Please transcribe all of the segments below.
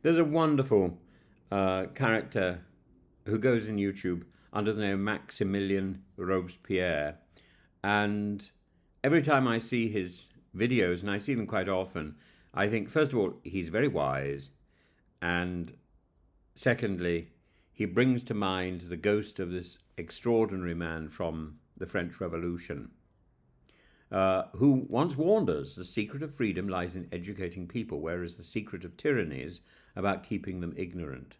There's a wonderful character who goes in YouTube under the name Maximilian Robespierre. And every time I see his videos, and I see them quite often, I think, first of all, he's very wise. And secondly, he brings to mind the ghost of this extraordinary man from the French Revolution, who once warned us the secret of freedom lies in educating people, whereas the secret of tyranny is about keeping them ignorant.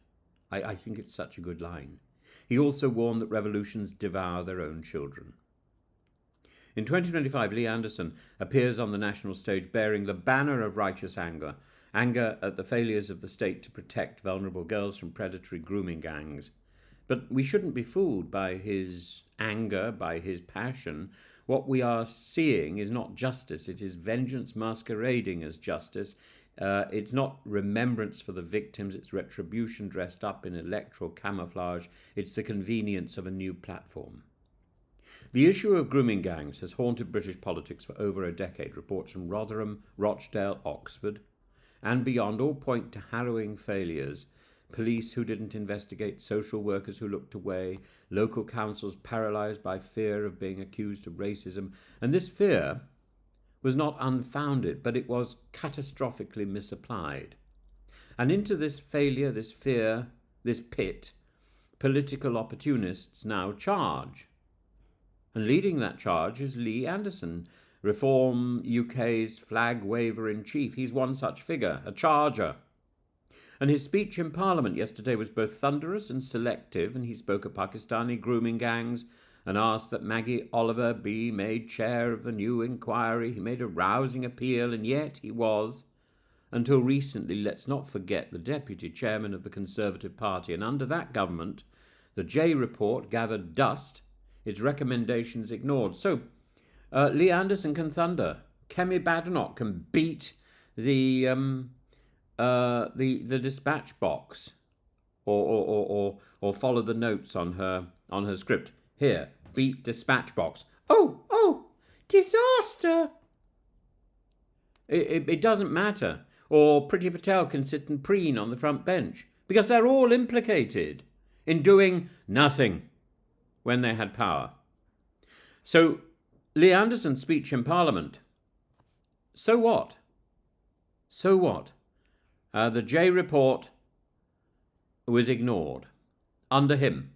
I think it's such a good line. He also warned that revolutions devour their own children. In 2025, Lee Anderson appears on the national stage bearing the banner of righteous anger at the failures of the state to protect vulnerable girls from predatory grooming gangs. But we shouldn't be fooled by his anger, by his passion. What we are seeing is not justice. It is vengeance masquerading as justice. It's not remembrance for the victims. It's retribution dressed up in electoral camouflage. It's the convenience of a new platform. The issue of grooming gangs has haunted British politics for over a decade. Reports from Rotherham, Rochdale, Oxford, and beyond all point to harrowing failures. Police who didn't investigate, social workers who looked away, local councils paralysed by fear of being accused of racism. And this fear was not unfounded, but it was catastrophically misapplied. And into this failure, this fear, this pit, political opportunists now charge. And leading that charge is Lee Anderson, Reform UK's flag waver-in-chief. He's one such figure, a charger. And his speech in Parliament yesterday was both thunderous and selective, and he spoke of Pakistani grooming gangs and asked that Maggie Oliver be made chair of the new inquiry. He made a rousing appeal, and yet he was, until recently, let's not forget, the deputy chairman of the Conservative Party. And under that government, the J report gathered dust, its recommendations ignored. So Lee Anderson can thunder. Kemi Badenoch can beat the dispatch box, or follow the notes on her script. Here, beat dispatch box. Oh, disaster! It doesn't matter. Or Priti Patel can sit and preen on the front bench because they're all implicated in doing nothing when they had power. So Lee Anderson's speech in Parliament, so what? So what? The J report was ignored under him.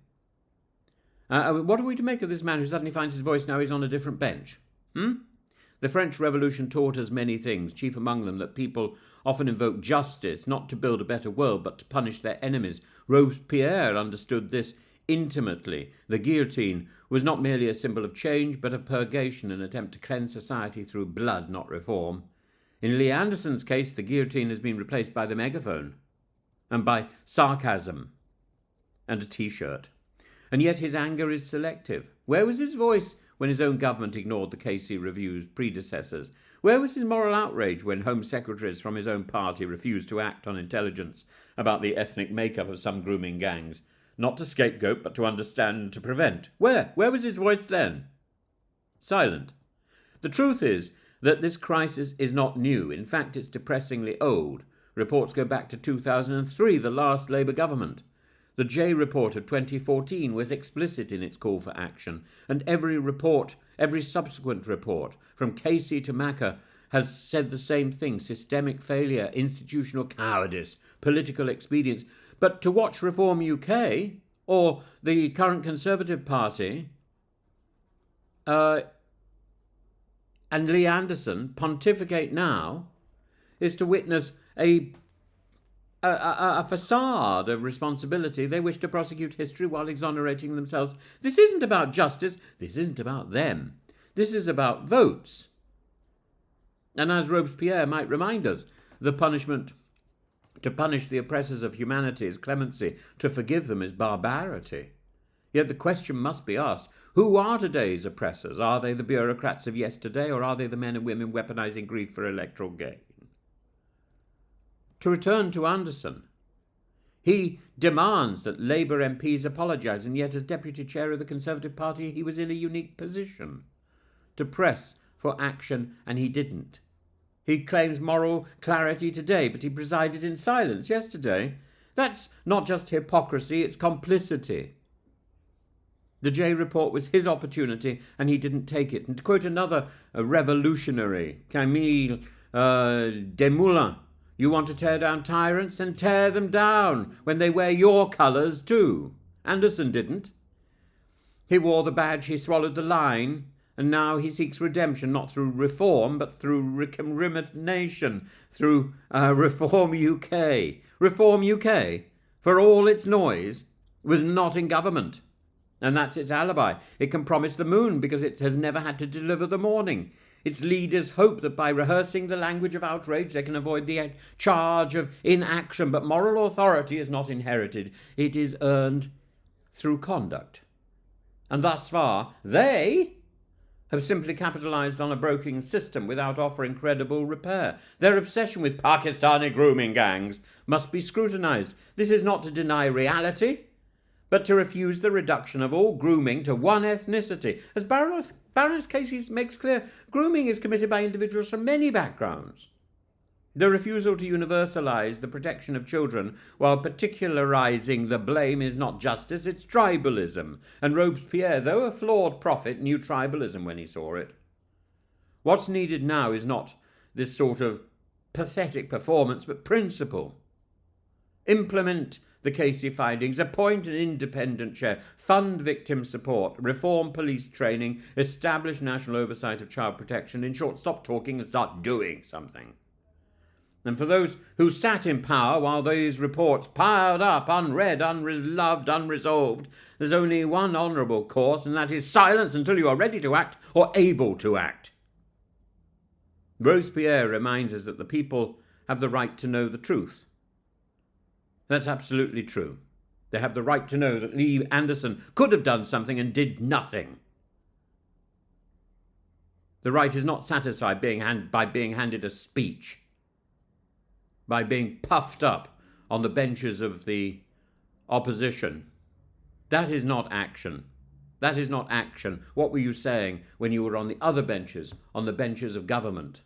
What are we to make of this man who suddenly finds his voice now he's on a different bench? The French Revolution taught us many things, chief among them that people often invoke justice, not to build a better world, but to punish their enemies. Robespierre understood this intimately. The guillotine was not merely a symbol of change, but of purgation, an attempt to cleanse society through blood, not reform. In Lee Anderson's case, the guillotine has been replaced by the megaphone, and by sarcasm, and a T-shirt. And yet his anger is selective. Where was his voice when his own government ignored the Casey Review's predecessors? Where was his moral outrage when Home Secretaries from his own party refused to act on intelligence about the ethnic makeup of some grooming gangs? Not to scapegoat, but to understand and to prevent. Where was his voice then? Silent. The truth is that this crisis is not new. In fact, it's depressingly old. Reports go back to 2003, the last Labour government. The J report of 2014 was explicit in its call for action, and every subsequent report, from Casey to Macca, has said the same thing: systemic failure, institutional cowardice, political expedience. But to watch Reform UK or the current Conservative Party and Lee Anderson pontificate now is to witness a facade of responsibility. They wish to prosecute history while exonerating themselves. This isn't about justice. This isn't about them. This is about votes. And as Robespierre might remind us, the punishment to punish the oppressors of humanity is clemency, to forgive them is barbarity. Yet the question must be asked, who are today's oppressors? Are they the bureaucrats of yesterday, or are they the men and women weaponizing grief for electoral gain? To return to Anderson, he demands that Labour MPs apologise, and yet as Deputy Chair of the Conservative Party he was in a unique position to press for action, and he didn't. He claims moral clarity today, but he presided in silence yesterday. That's not just hypocrisy, it's complicity. The J report was his opportunity, and he didn't take it. And to quote another revolutionary, Camille Desmoulins, you want to tear down tyrants, and tear them down when they wear your colours too. Anderson didn't. He wore the badge, he swallowed the line, and now he seeks redemption, not through reform, but through recrimination, through Reform UK. Reform UK, for all its noise, was not in government. And that's its alibi. It can promise the moon because it has never had to deliver the morning. Its leaders hope that by rehearsing the language of outrage they can avoid the charge of inaction. But moral authority is not inherited. It is earned through conduct. And thus far, they have simply capitalised on a broken system without offering credible repair. Their obsession with Pakistani grooming gangs must be scrutinised. This is not to deny reality, but to refuse the reduction of all grooming to one ethnicity. As Baroness Casey makes clear, grooming is committed by individuals from many backgrounds. The refusal to universalise the protection of children while particularising the blame is not justice, it's tribalism. And Robespierre, though a flawed prophet, knew tribalism when he saw it. What's needed now is not this sort of pathetic performance, but principle. Implement the Casey findings, appoint an independent chair, fund victim support, reform police training, establish national oversight of child protection. In short, stop talking and start doing something. And for those who sat in power while these reports piled up, unread, unloved, unresolved, there's only one honourable course, and that is silence until you are ready to act or able to act. Robespierre reminds us that the people have the right to know the truth. That's absolutely true. They have the right to know that Lee Anderson could have done something and did nothing. The right is not satisfied by being handed a speech, by being puffed up on the benches of the opposition. That is not action. That is not action. What were you saying when you were on the other benches, on the benches of government?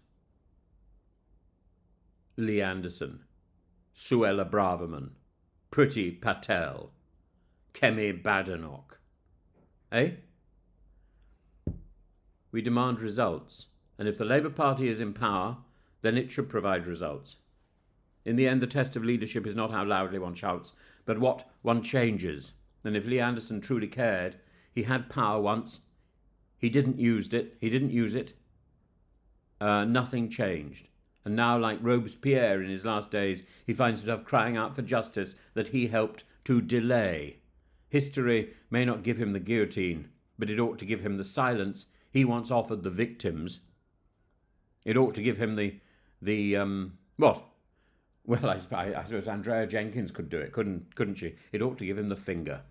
Lee Anderson, Suella Braverman, Priti Patel, Kemi Badenoch. Eh? We demand results. And if the Labour Party is in power, then it should provide results. In the end, the test of leadership is not how loudly one shouts, but what one changes. And if Lee Anderson truly cared, he had power once. He didn't use it. Nothing changed. And now, like Robespierre in his last days, he finds himself crying out for justice that he helped to delay. History may not give him the guillotine, but it ought to give him the silence he once offered the victims. It ought to give him what? Well, I suppose Andrea Jenkins could do it, couldn't she? It ought to give him the finger.